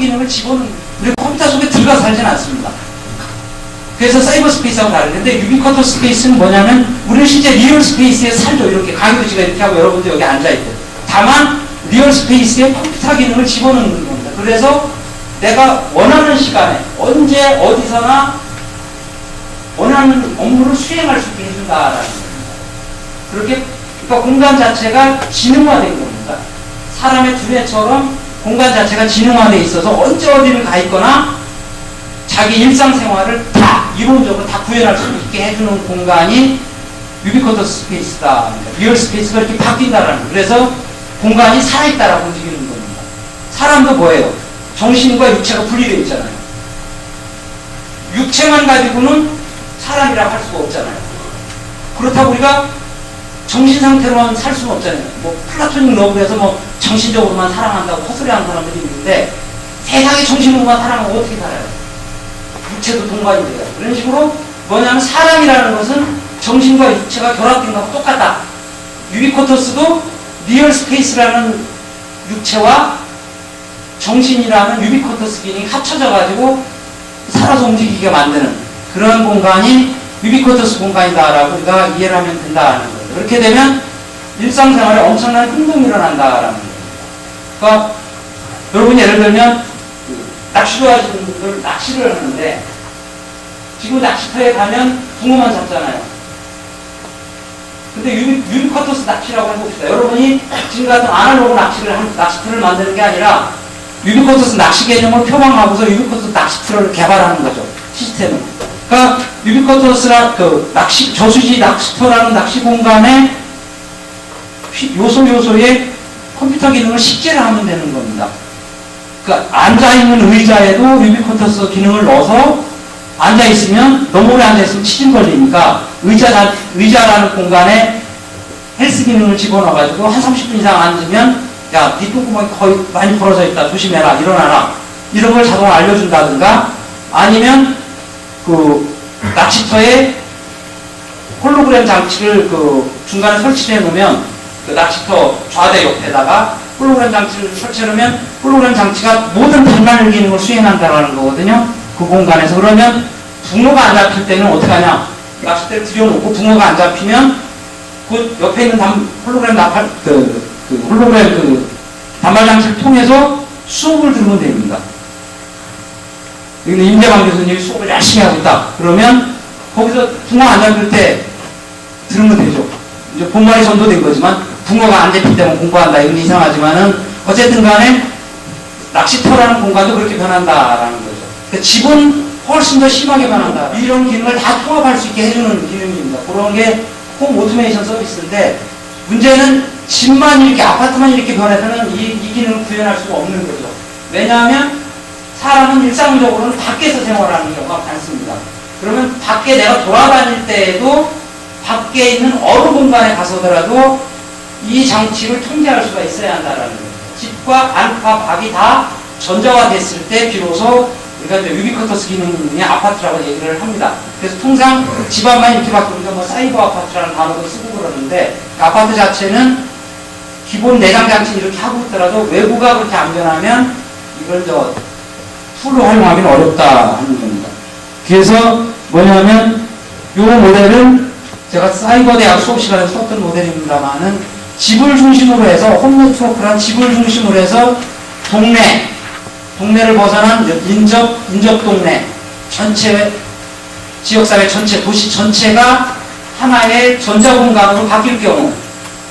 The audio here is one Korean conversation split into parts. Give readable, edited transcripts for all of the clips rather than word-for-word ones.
기능을 집어넣는, 우리 컴퓨터 속에 들어가 살진 않습니다. 그래서 사이버 스페이스하고 다른데, 유비쿼터 스페이스는 뭐냐면, 우리는 실제 리얼 스페이스에 살죠. 이렇게 강의도시가 이렇게 하고 여러분들 여기 앉아있고. 다만, 리얼 스페이스에 컴퓨터 기능을 집어넣는 겁니다. 그래서 내가 원하는 시간에, 언제, 어디서나 원하는 업무를 수행할 수 있게 해준다라는 겁니다. 그렇게, 그러니까 공간 자체가 지능화된 겁니다. 사람의 두뇌처럼 공간 자체가 지능화되어 있어서 언제 어디를 가 있거나 자기 일상생활을 다 이론적으로 다 구현할 수 있게 해주는 공간이 유비쿼터 스페이스다. 리얼 스페이스가 이렇게 바뀐다라는 거예요. 그래서 공간이 살아있다라고 움직이는 겁니다. 사람도 뭐예요? 정신과 육체가 분리되어 있잖아요. 육체만 가지고는 사람이라고 할 수가 없잖아요. 그렇다고 우리가 정신 상태로만 살 수는 없잖아요. 뭐 플라토닉 러브에서 뭐 정신적으로만 사랑한다고 헛소리하는 사람들이 있는데 세상에 정신으로만 사랑하면 어떻게 살아요? 육체도 동반이 돼요. 그런 식으로 뭐냐면 사람이라는 것은 정신과 육체가 결합된 것과 똑같다. 유비쿼터스도 리얼 스페이스라는 육체와 정신이라는 유비쿼터스 기능이 합쳐져 가지고 살아서 움직이게 만드는 그런 공간이 유비쿼터스 공간이다라고 우리가 이해를 하면 된다는 거예요. 그렇게 되면 일상생활에 엄청난 행동이 일어난다라는 거예요. 그러니까 여러분이 예를 들면 낚시 좋아하시는 분들 낚시를 하는데 지금 낚시터에 가면 붕어만 잡잖아요. 근데 유비쿼터스 낚시라고 해봅시다. 여러분이 지금 같은 아날로그 낚시터를 만드는 게 아니라 유비쿼터스 낚시 개념을 표방하고서 유비쿼터스 낚시터를 개발하는 거죠. 시스템은. 그러니까 유비쿼터스라 저수지 낚시터라는 낚시 공간에 요소에 컴퓨터 기능을 식재를 하면 되는 겁니다. 그러니까 앉아있는 의자에도 유비쿼터스 기능을 넣어서 앉아있으면 너무 오래 앉아있으면 치질 걸리니까 의자라는 공간에 헬스 기능을 집어넣어가지고 한 30분 이상 앉으면 야, 네 똥구멍이 거의 많이 벌어져 있다. 조심해라. 일어나라. 이런 걸 자동으로 알려준다든가 아니면 낚시터에 홀로그램 장치를 중간에 설치해 놓으면 낚시터 좌대 옆에다가 홀로그램 장치를 설치해 놓으면 홀로그램 장치가 모든 단말 기능을 수행한다는 거거든요. 그 공간에서. 그러면 붕어가 안 잡힐 때는 어떻게 하냐? 낚싯대를 들여놓고 붕어가 안 잡히면 그 옆에 있는 홀로그램 단말 장치를 통해서 수업을 들으면 됩니다. 여기는 임재광 교수님이 수업을 열심히 하고 있다. 그러면 거기서 붕어 안 잡힐 때 들으면 되죠. 이제 본말이 전도된 거지만 붕어가 안 잡힐 때만 공부한다. 이건 이상하지만은 어쨌든 간에 낚시터라는 공간도 그렇게 변한다라는 거죠. 그러니까 집은 훨씬 더 심하게 변한다. 이런 기능을 다 통합할 수 있게 해주는 기능입니다. 그런 게 홈 오토메이션 서비스인데 문제는 집만 이렇게 아파트만 이렇게 변해서는 이 기능을 구현할 수가 없는 거죠. 왜냐하면 사람은 일상적으로는 밖에서 생활하는 경우가 많습니다. 그러면 밖에 내가 돌아다닐 때에도 밖에 있는 어느 공간에 가서더라도 이 장치를 통제할 수가 있어야 한다는 거예요. 집과 안과 밖이 다 전자화 됐을 때 비로소 우리가 이제 유비쿼터스 기능의 아파트라고 얘기를 합니다. 그래서 통상 집안만 이렇게 바꾸니까 뭐 사이버 아파트라는 단어도 쓰고 그러는데 그 아파트 자체는 기본 내장 장치 이렇게 하고 있더라도 외부가 그렇게 안 변하면 이걸 툴로 활용하기는 어렵다 하는 겁니다. 그래서 뭐냐면 이 모델은 제가 사이버 대학 수업 시간에 썼던 모델입니다만은 집을 중심으로 해서 홈네트워크란 집을 중심으로 해서 동네를 벗어난 인접 동네 전체 지역사회 전체 도시 전체가 하나의 전자공간으로 바뀔 경우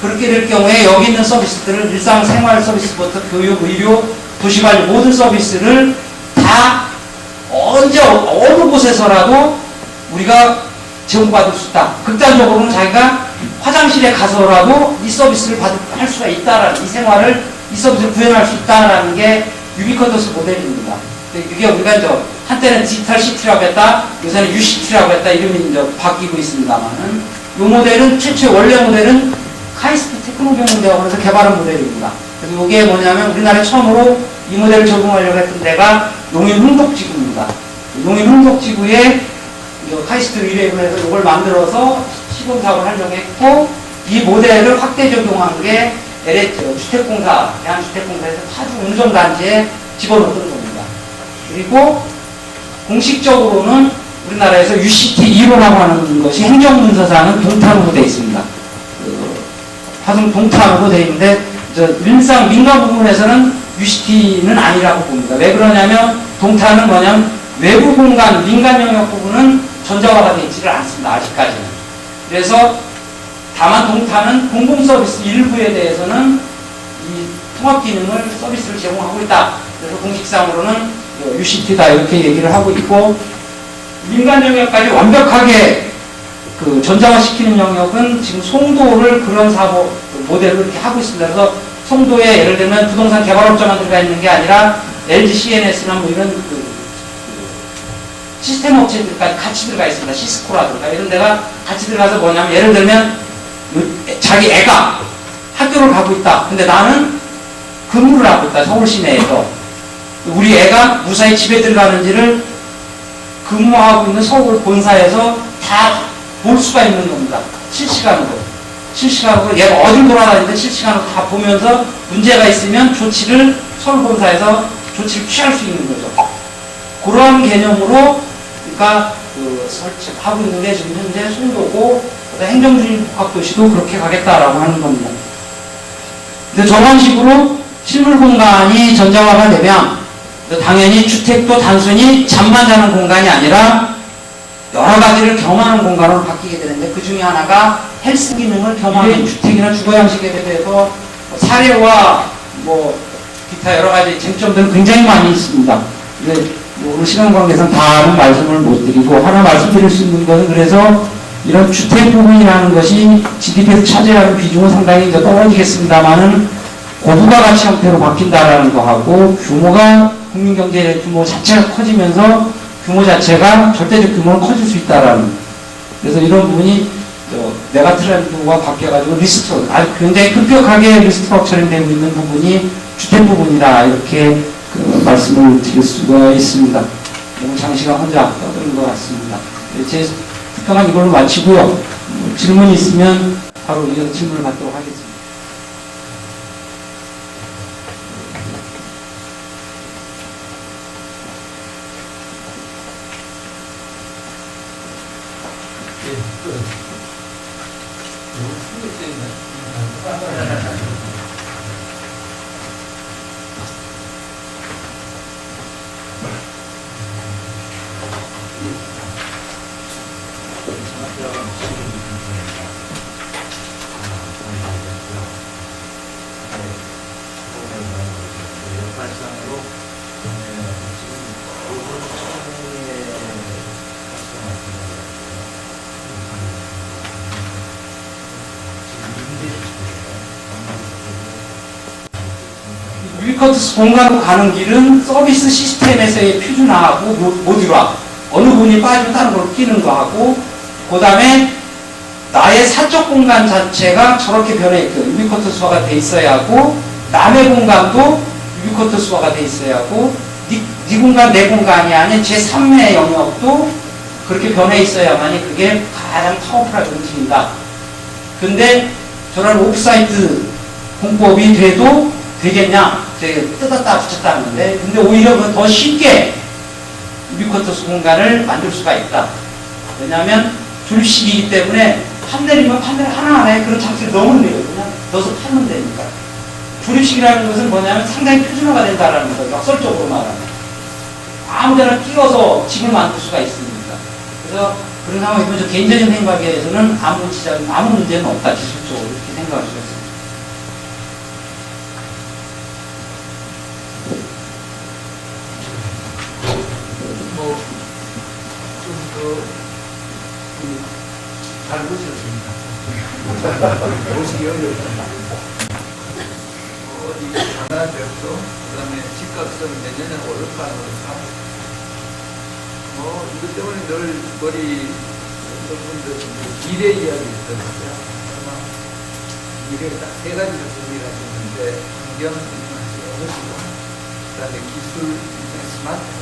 그렇게 될 경우에 여기 있는 서비스들을 일상생활 서비스부터 교육, 의료, 도시관리 모든 서비스를 다 언제 어느 곳에서라도 우리가 제공받을 수 있다. 극단적으로는 자기가 화장실에 가서라도 이 서비스를 할 수가 있다라는 이 서비스를 구현할 수 있다라는 게 유비쿼터스 모델입니다. 이게 우리가 한때는 디지털 시티라고 했다, 요새는 UCT라고 했다 이름이 바뀌고 있습니다만은 이 모델은 최초의 원래 모델은 카이스트 테크노병원대학원에서 그래서 개발한 모델입니다. 그래서 이게 뭐냐면 우리나라에 처음으로 이 모델을 적용하려고 했던 데가 용인 흥덕지구입니다. 용인 흥덕지구에 카이스트 위례군에서 이걸 만들어서 시범사업을 하려고 했고 이 모델을 확대 적용한 게 LH 주택공사, 대한주택공사에서 파주 운정단지에 집어넣었던 겁니다. 그리고 공식적으로는 우리나라에서 UCT 2로라고 하는 것이 행정문서상은 동탄으로 되어 있습니다. 화성 동탄으로 되어 있는데 일상 민간 부분에서는 UCT는 아니라고 봅니다. 왜 그러냐면 동탄은 뭐냐면 외부 공간, 민간 영역 부분은 전자화가 되어 있지를 않습니다. 아직까지는. 그래서 다만 동탄은 공공서비스 일부에 대해서는 이 통합 기능을 서비스를 제공하고 있다. 그래서 공식상으로는 UCT다 이렇게 얘기를 하고 있고 민간 영역까지 완벽하게 그 전자화시키는 영역은 지금 송도를 그런 사고 모델로 이렇게 하고 있습니다. 그래서 송도에 예를 들면 부동산 개발업자만 들어가 있는 게 아니라 LG CNS나 뭐 이런 그 시스템 업체들까지 같이 들어가 있습니다. 시스코라든가 이런 데가 같이 들어가서 뭐냐면 예를 들면 자기 애가 학교를 가고 있다. 근데 나는 근무를 하고 있다. 서울 시내에서. 우리 애가 무사히 집에 들어가는지를 근무하고 있는 서울 본사에서 다 볼 수가 있는 겁니다. 실시간으로. 실시간으로 얘가 어딜 돌아다니는데 실시간으로 다 보면서 문제가 있으면 조치를 서울 본사에서 조치를 취할 수 있는 거죠. 그러한 개념으로 그러니까 설치하고 있는 게 지금 현재 송도고 행정주의 복합도시도 그렇게 가겠다라고 하는 겁니다. 근데 저런 식으로 실물 공간이 전자화가 되면 당연히 주택도 단순히 잠만 자는 공간이 아니라 여러 가지를 겸하는 공간으로 바뀌게 되는데 그 중에 하나가 헬스 기능을 겸하는 주택이나 주거 양식에 대해서 사례와 뭐 기타 여러 가지 쟁점들은 굉장히 많이 있습니다. 근데 오늘 시간 관계상 다는 말씀을 못 드리고 하나 말씀드릴 수 있는 것은 그래서 이런 주택 부분이라는 것이 GDP에서 차지하는 비중은 상당히 이제 떨어지겠습니다만은 고부가 가치 형태로 바뀐다라는 거하고 규모가 국민경제 규모 자체가 커지면서 규모 자체가 절대적 규모는 커질 수 있다라는 그래서 이런 부분이 메가 트렌드와 바뀌어가지고 리스트 아주 굉장히 급격하게 리스트가 처리되고 있는 부분이 주택 부분이다 이렇게 말씀을 드릴 수가 있습니다. 너무 장시간 혼자 떠드는 것 같습니다. 제 특강은 이걸로 마치고요. 질문이 있으면 바로 이어서 질문을 받도록 하겠습니다. 유비쿼터스 공간으로 가는 길은 서비스 시스템에서의 표준화하고 모듈화 어느 부분이 빠지면 다른 걸 끼는 거하고 그 다음에 나의 사적 공간 자체가 저렇게 변해있고 유비쿼터스화가 돼 있어야 하고 남의 공간도 유비쿼터스화가 돼 있어야 하고 네 공간 내 공간이 아닌 제3의 영역도 그렇게 변해 있어야만이 그게 가장 파워풀한 움직임이다. 근데 저런 오프사이트 공법이 돼도 되겠냐? 뜯었다 붙였다 하는데 근데 오히려 더 쉽게 유비쿼터스 공간을 만들 수가 있다. 왜냐하면 조립식이기 때문에 판넬이면 판넬 하나하나에 그런 장치를 넣으면 되거든요. 넣어서 팔면 되니까. 조립식이라는 것은 뭐냐면 상당히 표준화가 된다라는 거죠. 역설적으로 말하면. 아무데나 끼워서 집을 만들 수가 있습니다. 그래서 그런 상황이면 저 개인적인 생각에서는 아무 문제는 없다. 기술적으로 이렇게 생각할 수가 있습니다. 잘 보셨습니다. 보시기 어렵습니다. 어디 강화됐고, 그 다음에 집값은 내년에 오를까 안 오를까. 이것 때문에 늘 머리 어떤 분들 미래 이야기 있었는데, 아마 미래에 딱 세 가지를 준비를 하셨는데, 환경, 어르시고, 그 다음에 기술, 스마트,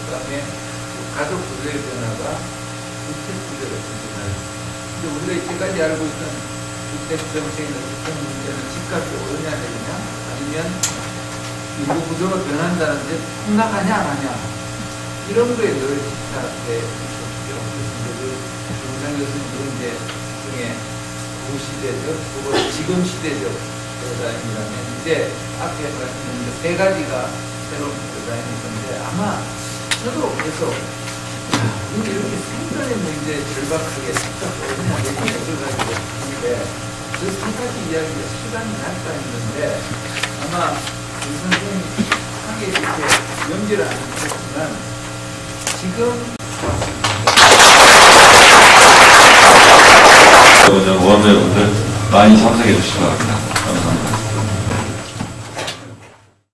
그 다음에 가족 구조의 변화가 주택 구조를 변화를. 근데 우리가 이때까지 알고 있던 주택 정책이나 주택 문제는 집값이 오르냐 내리냐 아니면 인구 구조가 변한다는데 생각하냐 안 하냐 이런 거에 늘 집착해 있었죠. 그래서 정상 교수님도 이제 중에 구시대적, 그리고 지금 시대적 패러다임이라면 이제 앞에 말씀드린 세 가지가 새로운 패러다임이 있는데 아마 저도 그래서 이게 이렇게 상당히 뭐 이제 절박하게 딱 어디냐 얘기를 가지고 있는데 그 세 가지 이야기가 시간이 날까 했는데 아마 이 선생님이 하게 이렇게 연기를 안 했지만 지금 오늘 모험회분들 많이 참석해 주시기 바랍니다.